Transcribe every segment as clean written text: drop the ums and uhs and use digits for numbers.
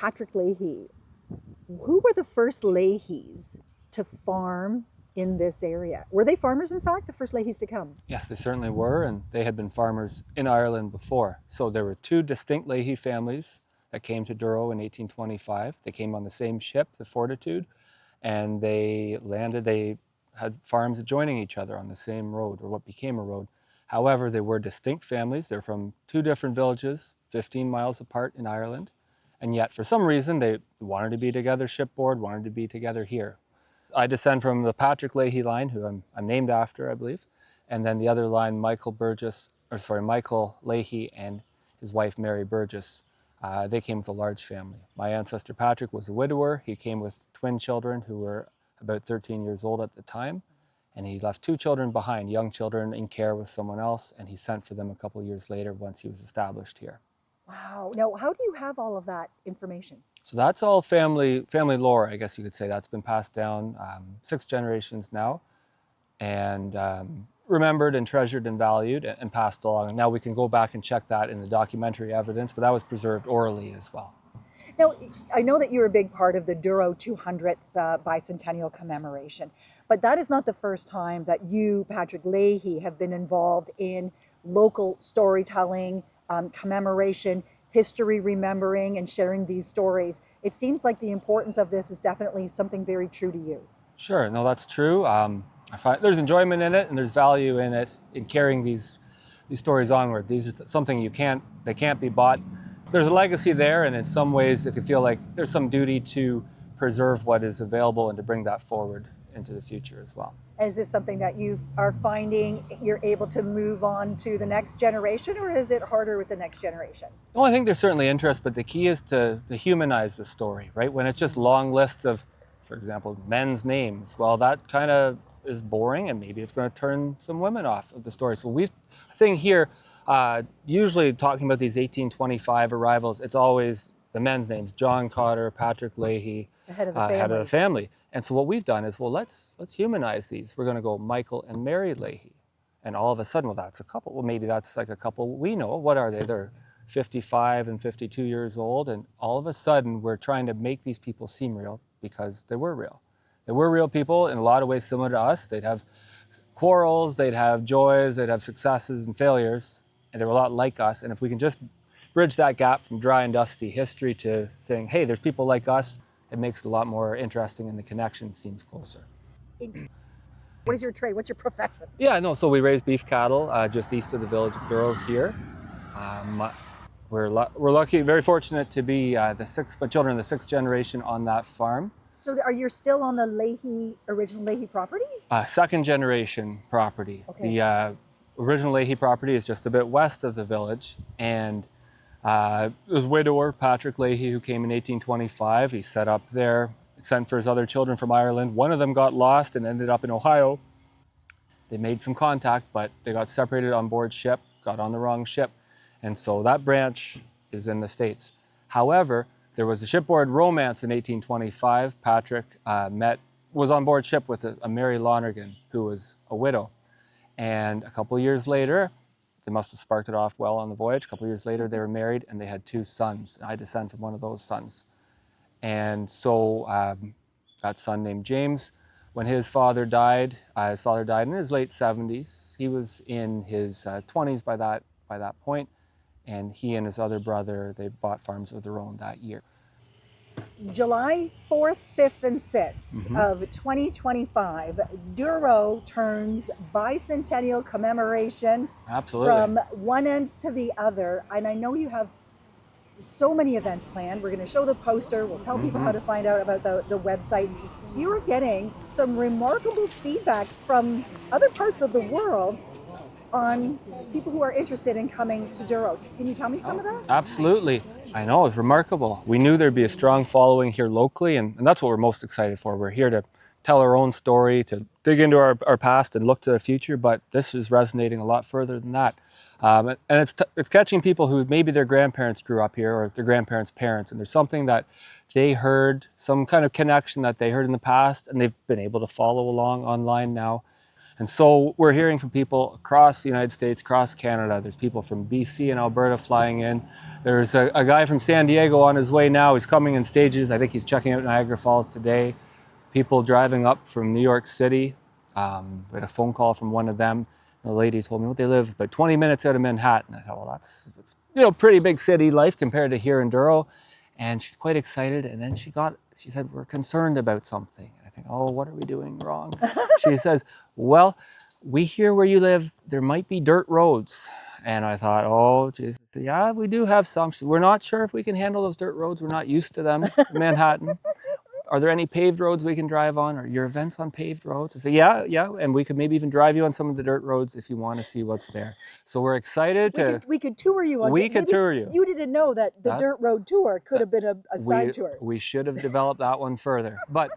Patrick Leahy. Who were the first Leahys to farm in this area? Were they farmers, in fact, the first Leahys to come? Yes, they certainly were, and they had been farmers in Ireland before. So there were two distinct Leahy families that came to Douro in 1825. They came on the same ship, the Fortitude, and they landed. They had farms adjoining each other on the same road, or what became a road. However, they were distinct families. They're from two different villages, 15 miles apart in Ireland. And yet, for some reason, they wanted to be together shipboard, wanted to be together here. I descend from the Patrick Leahy line, who I'm named after, I believe. And then the other line, Michael Leahy and his wife, Mary Burgess. They came with a large family. My ancestor Patrick was a widower. He came with twin children who were about 13 years old at the time. And he left two children behind, young children in care with someone else. And he sent for them a couple of years later once he was established here. Wow. Now, how do you have all of that information? So that's all family lore, I guess you could say. That's been passed down 6 generations now, and remembered and treasured and valued and passed along. And now we can go back and check that in the documentary evidence, but that was preserved orally as well. Now, I know that you're a big part of the Douro 200th Bicentennial commemoration, but that is not the first time that you, Patrick Leahy, have been involved in local storytelling, commemoration, history, remembering, and sharing these stories. It seems like the importance of this is definitely something very true to you. Sure, no, that's true. I find there's enjoyment in it, and there's value in it, in carrying these stories onward. These are something they can't be bought. There's a legacy there, and in some ways it could feel like there's some duty to preserve what is available and to bring that forward into the future as well. Is this something that you are finding you're able to move on to the next generation, or is it harder with the next generation? Well, I think there's certainly interest, but the key is to humanize the story, right? When it's just long lists of, for example, men's names, well, that kind of is boring, and maybe it's going to turn some women off of the story. So I think here, usually talking about these 1825 arrivals, it's always the men's names: John Cotter, Patrick Leahy, The head of the family. head of the family. And so what we've done is, well, let's humanize these. We're going to go Michael and Mary Leahy. And all of a sudden, well, that's a couple. Well, maybe that's like a couple we know. What are they? They're 55 and 52 years old. And all of a sudden, we're trying to make these people seem real because they were real. They were real people in a lot of ways similar to us. They'd have quarrels, they'd have joys, they'd have successes and failures. And they were a lot like us. And if we can just bridge that gap from dry and dusty history to saying, hey, there's people like us, it makes it a lot more interesting, and the connection seems closer. What is your trade? What's your profession? Yeah, no, so we raise beef cattle just east of the village of Douro here. We're lucky, very fortunate to be children of the 6th generation on that farm. So are you still on the original Leahy property? 2nd generation property. Okay. The original Leahy property is just a bit west of the village, and it was widower Patrick Leahy who came in 1825. He set up there, sent for his other children from Ireland. One of them got lost and ended up in Ohio. They made some contact, but they got separated on board ship, got on the wrong ship. And so that branch is in the States. However, there was a shipboard romance in 1825. Patrick was on board ship with a Mary Lonergan, who was a widow. And a couple of years later, they must have sparked it off well on the voyage. A couple of years later, they were married and they had 2 sons. I descend from one of those sons. And so that son named James, when his father died in his late 70s. He was in his 20s by that point. And he and his other brother, they bought farms of their own that year. July 4th, 5th, and 6th of 2025, Douro turns bicentennial commemoration. Absolutely. From one end to the other. And I know you have so many events planned. We're going to show the poster. We'll tell people how to find out about the website. You are getting some remarkable feedback from other parts of the world on people who are interested in coming to Douro. Can you tell me some of that? Absolutely. I know, it's remarkable. We knew there'd be a strong following here locally, and that's what we're most excited for. We're here to tell our own story, to dig into our past and look to the future, but this is resonating a lot further than that. And it's catching people who maybe their grandparents grew up here, or their grandparents' parents, and there's something that they heard, some kind of connection that they heard in the past, and they've been able to follow along online now. And so we're hearing from people across the United States, across Canada. There's people from BC and Alberta flying in. There's a guy from San Diego on his way now. He's coming in stages. I think he's checking out Niagara Falls today. People driving up from New York City. We had a phone call from one of them. The lady told me, well, they live about 20 minutes out of Manhattan. I thought, well, that's pretty big city life compared to here in Douro. And she's quite excited. And then she said, we're concerned about something. And I think, oh, what are we doing wrong? She says, well, we hear where you live, there might be dirt roads. And I thought, oh, geez, yeah, we do have some. We're not sure if we can handle those dirt roads. We're not used to them in Manhattan. Are there any paved roads we can drive on? Are your events on paved roads? I say, yeah, and we could maybe even drive you on some of the dirt roads if you want to see what's there. So we're excited We could tour you on. We could tour you. You didn't know that the dirt road tour could have been a side tour. We should have developed that one further. But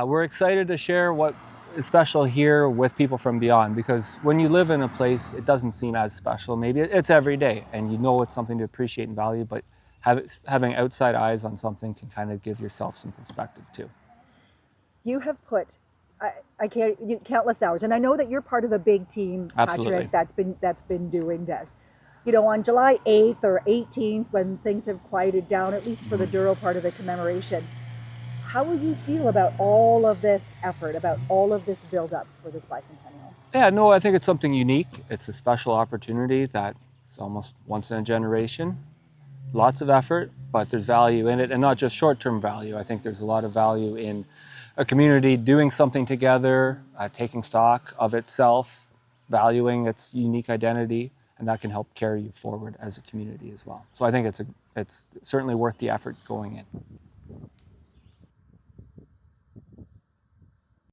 we're excited to share what is special here with people from beyond, because when you live in a place, it doesn't seem as special. Maybe it's every day and you know it's something to appreciate and value, but having outside eyes on something can kind of give yourself some perspective too. You have put countless hours, and I know that you're part of a big team, Absolutely. Patrick, that's been doing this. On July 8th or 18th, when things have quieted down, at least for the Douro part of the commemoration, how will you feel about all of this effort, about all of this build-up for this bicentennial? Yeah, no, I think it's something unique. It's a special opportunity that it's almost once in a generation. Lots of effort, but there's value in it, and not just short-term value. I think there's a lot of value in a community doing something together, taking stock of itself, valuing its unique identity, and that can help carry you forward as a community as well. So I think it's certainly worth the effort going in.